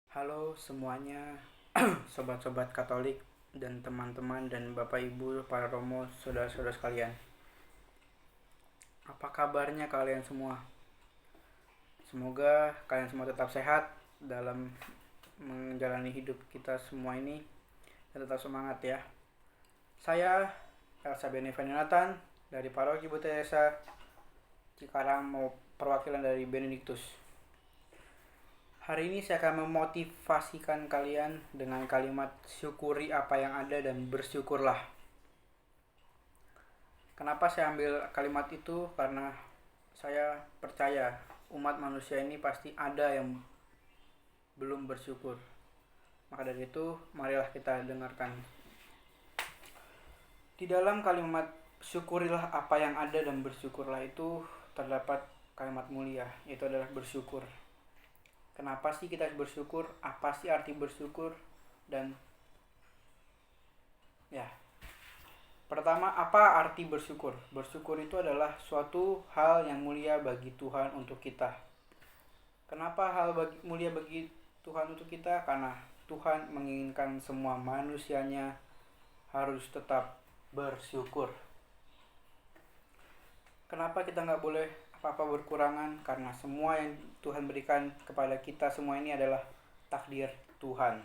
Halo semuanya, sobat-sobat Katolik dan teman-teman dan Bapak Ibu, para romo, saudara-saudara sekalian. Apa kabarnya kalian semua? Semoga kalian semua tetap sehat dalam menjalani hidup kita semua ini dan tetap semangat ya. Saya Elsa Benevanilatan dari Paroki Buteresa Cikarang, mau perwakilan dari Benediktus. Hari ini saya akan memotivasikan kalian dengan kalimat syukuri apa yang ada dan bersyukurlah. Kenapa saya ambil kalimat itu? Karena saya percaya umat manusia ini pasti ada yang belum bersyukur. Maka dari itu, marilah kita dengarkan. Di dalam kalimat syukurilah apa yang ada dan bersyukurlah itu terdapat kalimat mulia, yaitu adalah bersyukur. Kenapa sih kita bersyukur? Apa sih arti bersyukur? Dan ya, pertama, apa arti bersyukur? Bersyukur itu adalah suatu hal yang mulia bagi Tuhan untuk kita. Kenapa hal mulia bagi Tuhan untuk kita? Karena Tuhan menginginkan semua manusianya harus tetap bersyukur. Kenapa kita nggak boleh apa-apa berkurangan? Karena semua yang Tuhan berikan kepada kita semua ini adalah takdir Tuhan.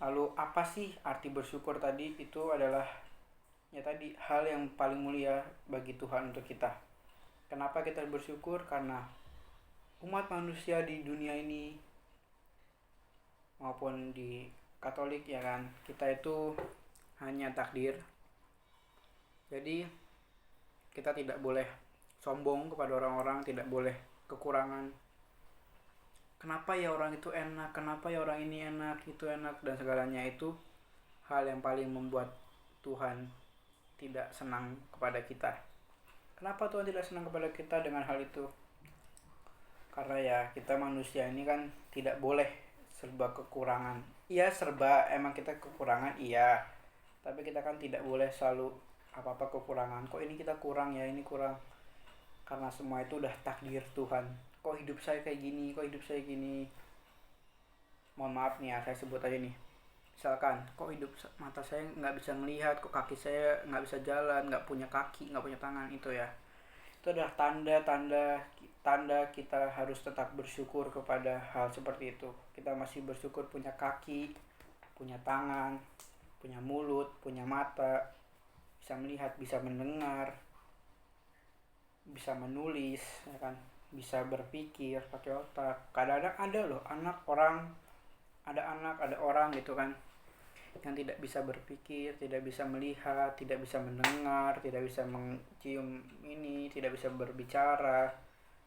Lalu apa sih arti bersyukur tadi? Itu adalah tadi hal yang paling mulia bagi Tuhan untuk kita. Kenapa kita bersyukur? Karena umat manusia di dunia ini maupun di Katolik ya kan, kita itu hanya takdir. Jadi kita tidak boleh sombong kepada orang-orang, tidak boleh kekurangan. Kenapa ya orang itu enak, kenapa ya orang ini enak, itu enak, dan segalanya itu hal yang paling membuat Tuhan tidak senang kepada kita. Kenapa Tuhan tidak senang kepada kita dengan hal itu? Karena ya kita manusia ini kan tidak boleh serba kekurangan. Iya, serba emang kita kekurangan, iya. Tapi kita kan tidak boleh selalu apa-apa kekurangan. Kok ini kita kurang ya, ini kurang. Karena semua itu udah takdir Tuhan. Kok hidup saya kayak gini, kok hidup saya gini. Mohon maaf nih ya, saya sebut aja nih. Misalkan, kok hidup mata saya nggak bisa melihat, kok kaki saya nggak bisa jalan, nggak punya kaki, nggak punya tangan, itu ya. Itu adalah tanda kita harus tetap bersyukur kepada hal seperti itu. Kita masih bersyukur punya kaki, punya tangan, punya mulut, punya mata, bisa melihat, bisa mendengar, bisa menulis, ya kan, bisa berpikir pakai otak. Kadang-kadang ada loh ada orang gitu kan yang tidak bisa berpikir, tidak bisa melihat, tidak bisa mendengar, tidak bisa mencium ini, tidak bisa berbicara,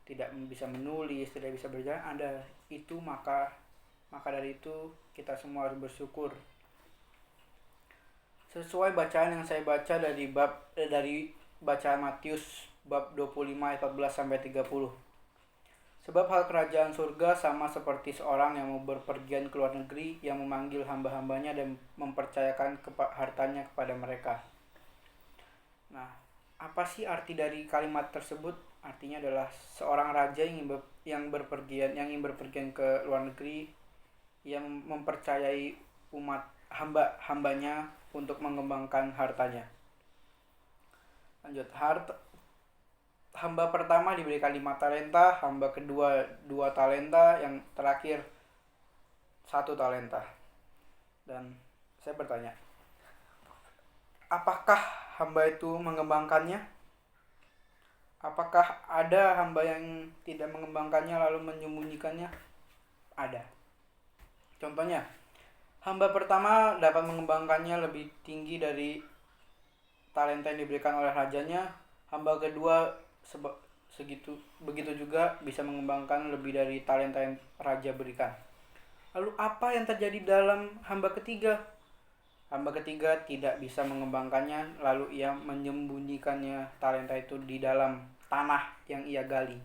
tidak bisa menulis, tidak bisa berjalan. Ada itu, maka dari itu kita semua harus bersyukur. Sesuai bacaan yang saya baca dari bacaan Matius bab 25 ayat 14 sampai 30. Sebab hal kerajaan surga sama seperti seorang yang mau berpergian ke luar negeri, yang memanggil hamba-hambanya dan mempercayakan hartanya kepada mereka. Nah, apa sih arti dari kalimat tersebut? Artinya adalah seorang raja yang ingin berpergian ke luar negeri, yang mempercayai umat hamba-hambanya untuk mengembangkan hartanya. Lanjut, hamba pertama diberikan 5 talenta, hamba kedua 2 talenta, yang terakhir 1 talenta. Dan saya bertanya, apakah hamba itu mengembangkannya? Apakah ada hamba yang tidak mengembangkannya lalu menyembunyikannya? Ada. Contohnya, hamba pertama dapat mengembangkannya lebih tinggi dari talenta yang diberikan oleh rajanya. Hamba kedua begitu juga bisa mengembangkan lebih dari talenta yang raja berikan. Lalu apa yang terjadi dalam hamba ketiga? Hamba ketiga tidak bisa mengembangkannya, lalu ia menyembunyikannya talenta itu di dalam tanah yang ia gali.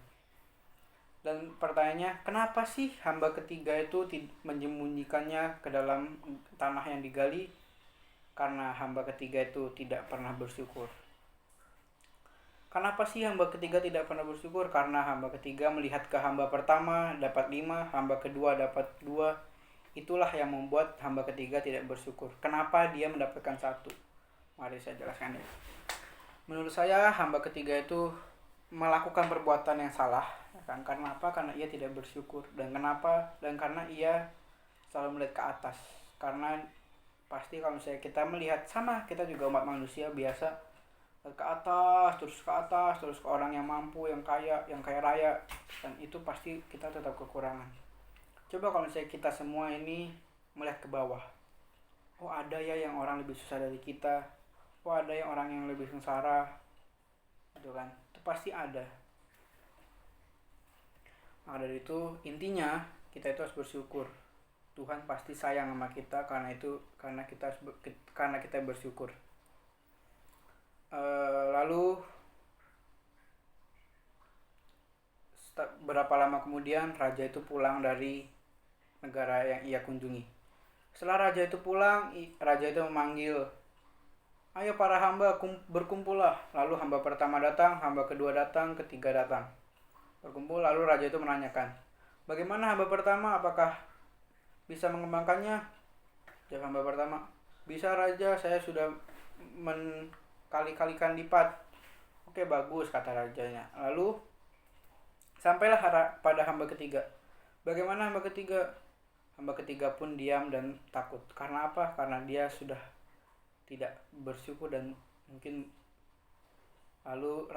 Dan pertanyaannya, kenapa sih hamba ketiga itu menyembunyikannya ke dalam tanah yang digali? Karena hamba ketiga itu tidak pernah bersyukur. Kenapa sih hamba ketiga tidak pernah bersyukur? Karena hamba ketiga melihat ke hamba pertama dapat 5, hamba kedua dapat 2. Itulah yang membuat hamba ketiga tidak bersyukur. Kenapa dia mendapatkan 1? Mari saya jelaskan ya. Menurut saya hamba ketiga itu melakukan perbuatan yang salah, kan? Karena apa? Karena ia tidak bersyukur. Dan kenapa? Dan karena ia selalu melihat ke atas. Karena pasti kalau misalnya kita melihat, sama kita juga umat manusia biasa ke atas, terus ke orang yang mampu, yang kaya raya, dan itu pasti kita tetap kekurangan. Coba kalau misalnya kita semua ini melihat ke bawah, oh ada ya yang orang lebih susah dari kita, oh ada yang orang yang lebih sengsara, gitu kan? Itu pasti ada. Maka dari itu intinya kita itu harus bersyukur. Tuhan pasti sayang sama kita karena kita bersyukur. Lalu berapa lama kemudian raja itu pulang dari negara yang ia kunjungi. Setelah raja itu pulang, raja itu memanggil, ayo para hamba berkumpullah. Lalu hamba pertama datang, hamba kedua datang, ketiga datang. Berkumpul, lalu raja itu menanyakan, bagaimana hamba pertama, apakah bisa mengembangkannya? Jawab hamba pertama, bisa raja, saya sudah kali-kalikan lipat. Oke, bagus, kata rajanya. Lalu sampailah pada hamba ketiga. Bagaimana hamba ketiga? Hamba ketiga pun diam dan takut. Karena apa? Karena dia sudah tidak bersyukur dan mungkin lalu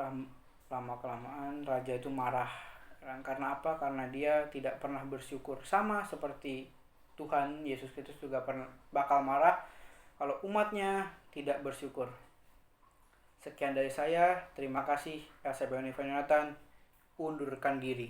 lama-kelamaan raja itu marah. Karena apa? Karena dia tidak pernah bersyukur. Sama seperti Tuhan Yesus Kristus juga bakal marah kalau umatnya tidak bersyukur. Sekian dari saya. Terima kasih. Saya Bani Vanilatan. Undurkan diri.